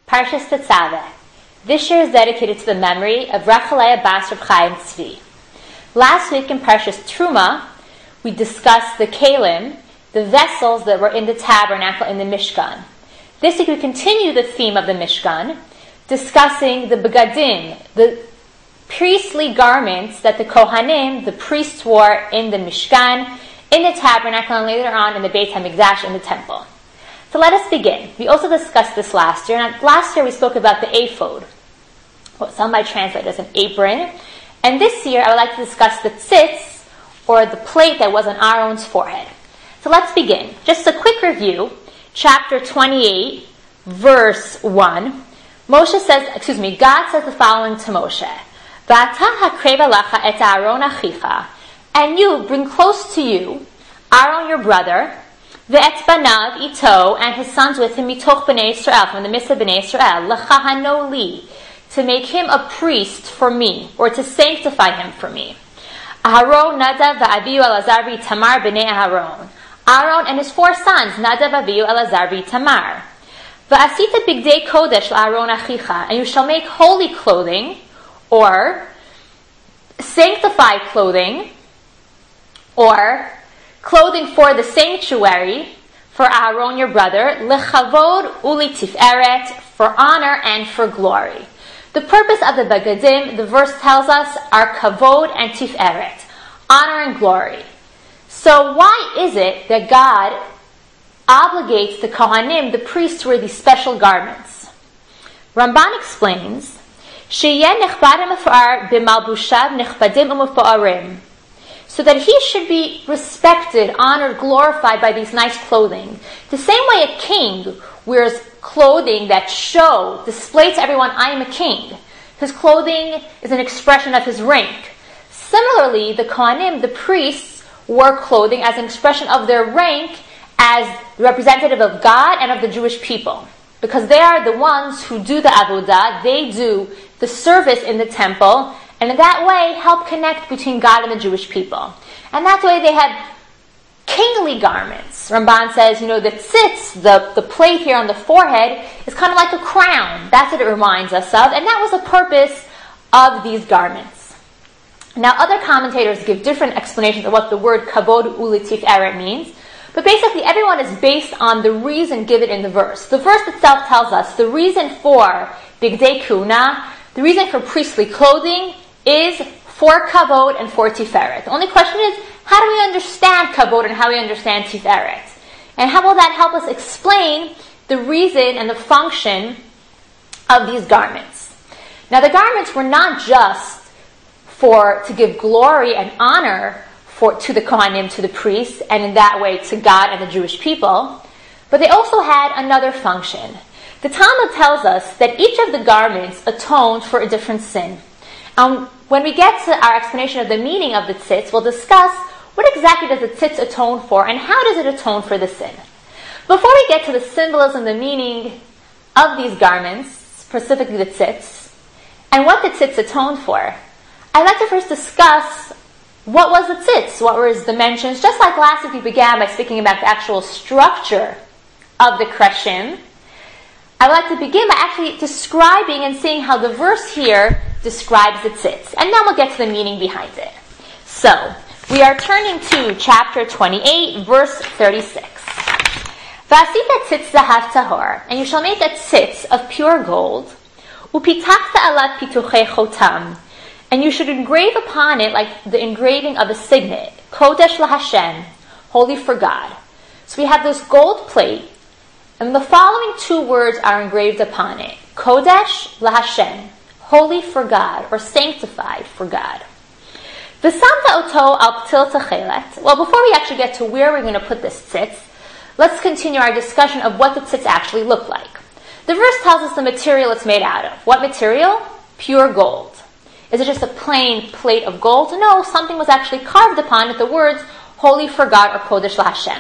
Parshat Tetzaveh. This year is dedicated to the memory of Rachaleah Bas Reb Chaim Tzvi. Last week in Parshat Truma, we discussed the kelim, the vessels that were in the tabernacle in the Mishkan. This week we continue the theme of the Mishkan, discussing the begadim, the priestly garments that the Kohanim, the priests, wore in the Mishkan, in the tabernacle, and later on in the Beit HaMikdash, in the temple. So let us begin. We also discussed this last year. And last year we spoke about the ephod, what some might translate as an apron. And this year I would like to discuss the tzitz, or the plate that was on Aaron's forehead. So let's begin. Just a quick review. Chapter 28, verse 1. God says the following to Moshe. V'ata hakreva lacha et Aaron achicha, and you bring close to you Aaron your brother, ve'et banav ito, and his sons with him, mitoch b'nei Yisrael, from the midst of b'nei Yisrael, l'chahano li, to make him a priest for me, or to sanctify him for me. Aharon, Nadav, v'avihu Elazar v'Itamar b'nei Aharon. Aaron and his 4 sons, Nadav, Avihu, Elazar v'Itamar. V'asita bigdei kodesh la'Aaron achicha, and you shall make holy clothing, or sanctified clothing, or clothing for the sanctuary, for Aaron your brother, lechavod uli tiferet, for honor and for glory. The purpose of the begadim, the verse tells us, are kavod and tiferet, honor and glory. So why is it that God obligates the Kohanim, the priests, to wear these special garments? Ramban explains, Sheyeh nechbadim afar b'malbushav nechbadim umufarim, so that he should be respected, honored, glorified by these nice clothing. The same way a king wears clothing that display to everyone, I am a king. His clothing is an expression of his rank. Similarly, the Kohanim, the priests, wore clothing as an expression of their rank as representative of God and of the Jewish people. Because they are the ones who do the avodah, they do the service in the temple, and in that way help connect between God and the Jewish people. And that's why they had kingly garments. Ramban says, the tzitz, the plate here on the forehead, is kind of like a crown. That's what it reminds us of. And that was the purpose of these garments. Now, other commentators give different explanations of what the word kavod uli tiferet means. But basically, everyone is based on the reason given in the verse. The verse itself tells us the reason for bigdei kuna, the reason for priestly clothing, is for kavod and for tiferet. The only question is, how do we understand kavod and how do we understand tiferet? And how will that help us explain the reason and the function of these garments? Now, the garments were not just to give glory and honor to the Kohanim, to the priests, and in that way to God and the Jewish people, but they also had another function. The Talmud tells us that each of the garments atoned for a different sin. When we get to our explanation of the meaning of the tzitz, we'll discuss what exactly does the tzitz atone for and how does it atone for the sin. Before we get to the symbolism, the meaning of these garments, specifically the tzitz, and what the tzitz atoned for, I'd like to first discuss what was the tzitz, what were its dimensions. Just like last week we began by speaking about the actual structure of the kreshim, I would like to begin by actually describing and seeing how the verse here describes the tzitz. And then we'll get to the meaning behind it. So, we are turning to chapter 28, verse 36. V'asita tzitz zahav tahor, and you shall make a tzitz of pure gold, upitakta alav pituchei chotam, and you should engrave upon it like the engraving of a signet, kodesh laHashem, holy for God. So we have this gold plate, and the following 2 words are engraved upon it. Kodesh laHashem, holy for God, or sanctified for God. V'samta oto al ptil techelet. Well, before we actually get to where we're going to put this tzitz, let's continue our discussion of what the tzitz actually looked like. The verse tells us the material it's made out of. What material? Pure gold. Is it just a plain plate of gold? No, something was actually carved upon it, the words, holy for God, or kodesh laHashem.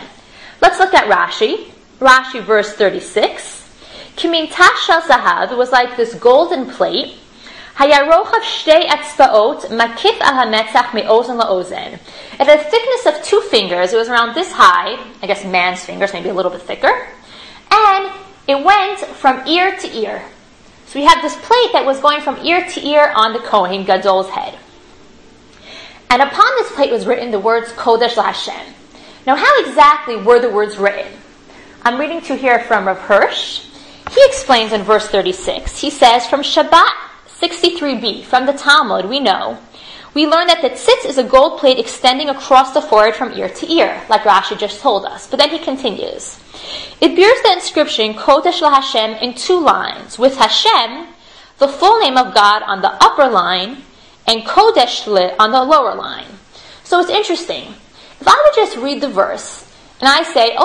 Let's look at Rashi. Rashi, verse 36. Kimin tashal zahav, it was like this golden plate. Hayarochav shtei etzbaot makif al hametzach me'ozen la'ozen. It had a thickness of 2 fingers. It was around this high, I guess man's fingers, maybe a little bit thicker. And it went from ear to ear. So we have this plate that was going from ear to ear on the Kohen Gadol's head. And upon this plate was written the words Kodesh LaHashem. Now, how exactly were the words written? I'm reading to here from Rav Hirsch. He explains in verse 36. He says, from Shabbat 63b, from the Talmud, we learn that the tzitz is a gold plate extending across the forehead from ear to ear, like Rashi just told us. But then he continues. It bears the inscription Kodesh LaHashem in 2 lines, with Hashem, the full name of God, on the upper line, and Kodesh on the lower line. So it's interesting. If I would just read the verse, and I say,